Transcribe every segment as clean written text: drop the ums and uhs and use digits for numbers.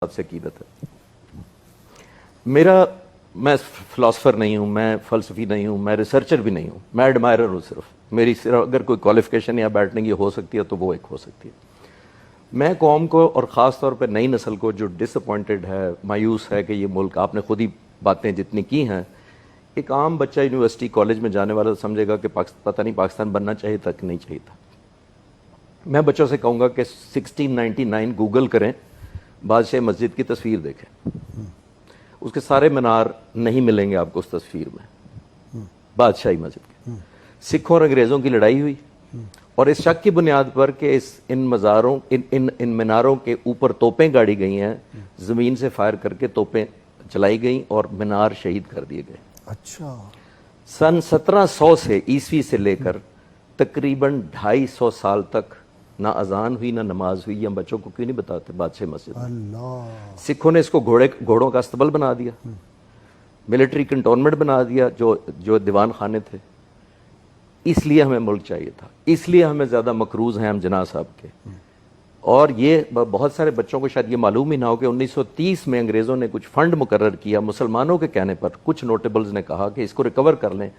से कीमत है मेरा। मैं फिलोसफर नहीं हूँ, मैं फ़लसफ़ी नहीं हूँ, मैं रिसर्चर भी नहीं हूँ, मैं एडमायरर हूँ। सिर्फ अगर कोई क्वालिफिकेशन या बैठने की हो सकती है तो वो एक हो सकती है। मैं कौम को और ख़ास तौर पे नई नस्ल को जो डिसअपॉइंटेड है, मायूस है कि ये मुल्क, आपने खुद ही बातें जितनी की हैं, एक आम बच्चा यूनिवर्सिटी कॉलेज में जाने वाला समझेगा कि पता नहीं पाकिस्तान बनना चाहिए था कि नहीं चाहिए था। मैं बच्चों से कहूँगा कि 1699 गूगल करें, बादशाह मस्जिद की तस्वीर देखें, उसके सारे मीनार नहीं मिलेंगे आपको उस तस्वीर में, बादशाही मस्जिद के। सिखों और अंग्रेज़ों की लड़ाई हुई और इस शक की बुनियाद पर कि इन मज़ारों इन मीनारों के ऊपर तोपें गाड़ी गई हैं, ज़मीन से फायर करके तोपें चलाई गई और मीनार शहीद कर दिए गए। अच्छा। सन 1700 से ईस्वी से लेकर तकरीबन 250 साल तक ना अजान हुई ना नमाज हुई। हम बच्चों को क्यों नहीं बताते बादशाह मस्जिद? अल्लाह। सिखों ने इसको घोड़ों का अस्तबल बना दिया, मिलिट्री कंटोनमेंट बना दिया, जो दीवान खाने थे। इसलिए हमें मुल्क चाहिए था, इसलिए हमें ज़्यादा मकरूज हैं हम जना साहब के। और ये बहुत सारे बच्चों को शायद ये मालूम ही ना हो कि 1930 में अंग्रेज़ों ने कुछ फंड मुकर्रर किया मुसलमानों के कहने पर। कुछ नोटेबल्स ने कहा कि इसको रिकवर कर लें,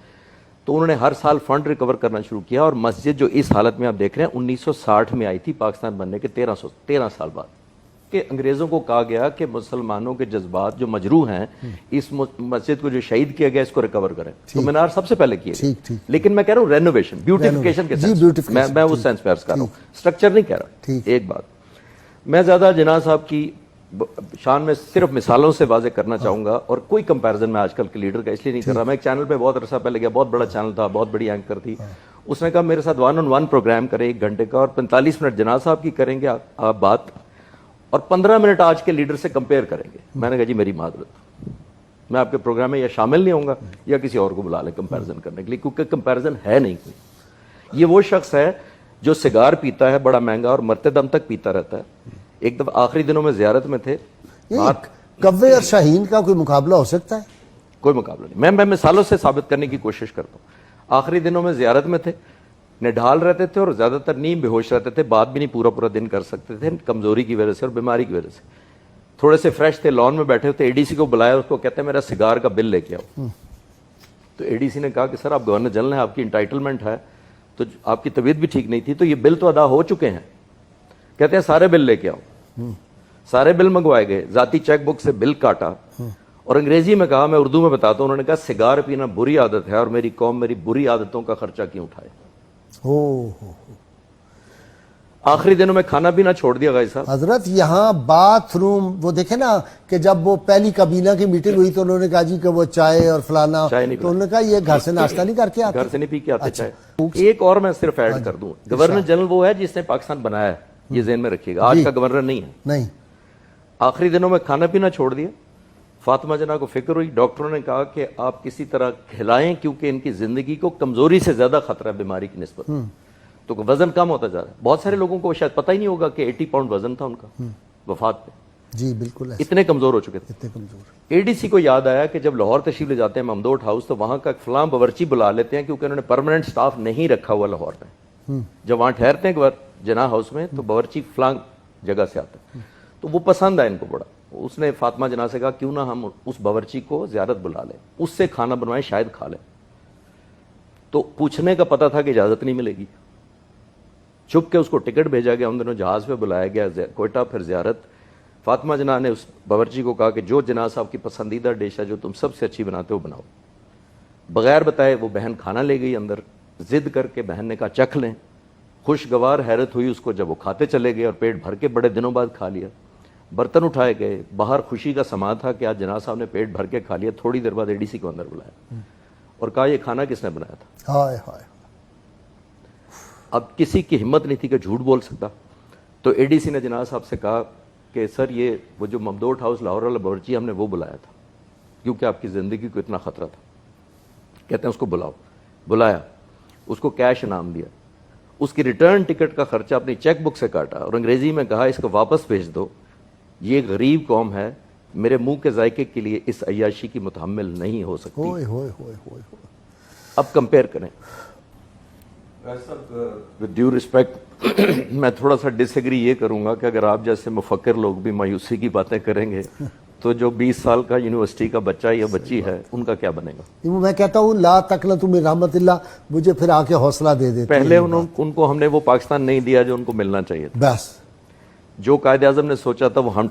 तो उन्होंने हर साल फंड रिकवर करना शुरू किया। और मस्जिद जो इस हालत में आप देख रहे हैं 1960 में आई थी, पाकिस्तान बनने के 13 साल बाद, कि अंग्रेज़ों को कहा गया कि मुसलमानों के जज्बात जो मजरू हैं, इस मस्जिद को जो शहीद किया गया इसको रिकवर करें। तो मीनार सबसे पहले किए गए। लेकिन मैं कह रहा हूँ रेनोवेशन, ब्यूटिफिकेशन के सेंस, मैं उस सेंस पे अर्ज कर रहा हूँ, स्ट्रक्चर नहीं कह रहा। एक बात मैं ज़्यादा जिना साहब की शान में सिर्फ मिसालों से वाजे करना चाहूँगा, और कोई कंपैरिजन मैं आजकल के लीडर का इसलिए नहीं कर रहा। मैं एक चैनल पे बहुत अरसा पहले गया, बहुत बड़ा चैनल था, बहुत बड़ी एंकर थी, उसने कहा मेरे साथ 1-on-1 प्रोग्राम करें 1 घंटे का, और 45 मिनट जना साहब की करेंगे आप बात, और 15 मिनट आज के लीडर से कंपेयर करेंगे। मैंने कहा जी मेरी मादरत, मैं आपके प्रोग्राम में या शामिल नहीं होऊंगा या किसी और को बुला लें कंपैरिजन करने के लिए, क्योंकि कंपैरिजन है नहीं कोई। ये वो शख्स है जो सिगार पीता है बड़ा महंगा और मरते दम तक पीता रहता है। एक दफा आखिरी दिनों में जियारत में थे, कव्वे और शाहीन का कोई मुकाबला हो सकता है? कोई मुकाबला नहीं। मैं मिसालों से साबित करने की कोशिश करता हूँ। आखिरी दिनों में जियारत में थे, निढाल रहते थे और ज्यादातर नींद बेहोश रहते थे, बात भी नहीं पूरा दिन कर सकते थे कमजोरी की वजह से और बीमारी की वजह से। थोड़े से फ्रेश थे, लॉन में बैठे होते, एडीसी को बुलाया, उसको कहते हैं मेरा सिगार का बिल लेके आओ। तो एडीसी ने कहा कि सर आप गवर्नर जनरल हैं, आपकी इंटाइटलमेंट है, तो आपकी तबीयत भी ठीक नहीं थी, तो ये बिल तो अदा हो चुके हैं। कहते हैं सारे बिल लेके आओ। सारे बिल मंगवाए गए, जाती चेक बुक से बिल काटा और अंग्रेजी में कहा, मैं उर्दू में बताता हूं, उन्होंने कहा सिगार पीना बुरी आदत है और मेरी कौम मेरी बुरी आदतों का खर्चा क्यों उठाए। आखिरी दिनों में खाना पीना छोड़ दिया भाई साहब। हजरत यहाँ बाथरूम वो देखे ना कि जब वो पहली कबीना की मीटिंग हुई तो उन्होंने कहा जी कि वो चाय और फलाना, तो उन्होंने कहा ये घर से नाश्ता नहीं करके आते, घर से नहीं पी के आते चाय। एक और मैं सिर्फ ऐड कर दूं, गवर्नर जनरल वो है जिसने पाकिस्तान बनाया है, ये ज़हन में रखिएगा, आज का गवर्नर नहीं है। नहीं। आखिरी दिनों में खाना पीना छोड़ दिया। फातिमा जना को फिक्र हुई, डॉक्टरों ने कहा कि आप किसी तरह खिलाएं क्योंकि इनकी जिंदगी को कमजोरी से ज्यादा खतरा है बीमारी की निस्बत। तो वजन कम होता जा रहा है। बहुत सारे लोगों को शायद पता ही नहीं होगा कि 80 पाउंड वजन था उनका वफात पे। जी बिल्कुल, इतने कमजोर हो चुके थे। इतने कमजोर। एडीसी को याद आया कि जब लाहौर तशरीफ ले जाते हैं ममदोट हाउस, तो वहां का फलां बावर्ची बुला लेते हैं, क्योंकि उन्होंने परमानेंट स्टाफ नहीं रखा हुआ लाहौर में। जब वहां ठहरते हैं जना हाउस में, तो बावर्ची फलां जगह से आता है, तो वो पसंद आया इनको बड़ा। उसने फातिमा जना से कहा क्यों ना हम उस बावर्ची को ज़ियारत बुला लें, उससे खाना बनवाएं, शायद खा लें। तो पूछने का पता था कि इजाज़त नहीं मिलेगी। चुप के उसको टिकट भेजा गया, उन दिनों जहाज़ पे बुलाया गया कोयटा, फिर ज़ियारत। फातिमा जना ने उस बावर्ची को कहा कि जो जना साहब की पसंदीदा डिश है, जो तुम सबसे अच्छी बनाते हो, बनाओ। बगैर बताए वो बहन खाना ले गई अंदर, जिद करके बहन ने कहा चख लें। खुशगवार हैरत हुई उसको जब वो खाते चले गए और पेट भर के बड़े दिनों बाद खा लिया। बर्तन उठाए गए, बाहर खुशी का समा था कि आज जना साहब ने पेट भर के खा लिया। थोड़ी देर बाद एडीसी को अंदर बुलाया और कहा ये खाना किसने बनाया था? हाय हाय। अब किसी की हिम्मत नहीं थी कि झूठ बोल सकता, तो एडीसी ने जना साहब से कहा कि सर ये वो जो ममदोट हाउस लाहौर वाला बावर्ची, हमने वो बुलाया था क्योंकि आपकी ज़िंदगी को इतना ख़तरा था। कहते हैं उसको बुलाओ। बुलाया, उसको कैश इनाम दिया, उसकी रिटर्न टिकट का खर्चा अपनी चेक बुक से काटा और अंग्रेजी में कहा इसको वापस भेज दो, ये गरीब कौम है, मेरे मुंह के जायके के लिए इस अय्याशी की मुतहम्मिल नहीं हो सकती। होय होय होय होय। अब कंपेयर करें, with due respect میں تھوڑا سا ڈس ایگری یہ کروں گا کہ اگر آپ جیسے مفکر لوگ بھی مایوسی کی باتیں کریں گے تو جو 20 سال کا یونیورسٹی کا بچہ یا بچی ہے ان کا کیا بنے گا؟ میں کہتا ہوں لا تقنطوا من رحمت اللہ، مجھے پھر آ کے حوصلہ دے دیتے پہلے ان کو ہم نے وہ پاکستان نہیں دیا جو ان کو ملنا چاہیے تھا. بس جو قائد اعظم نے سوچا تھا وہ ہم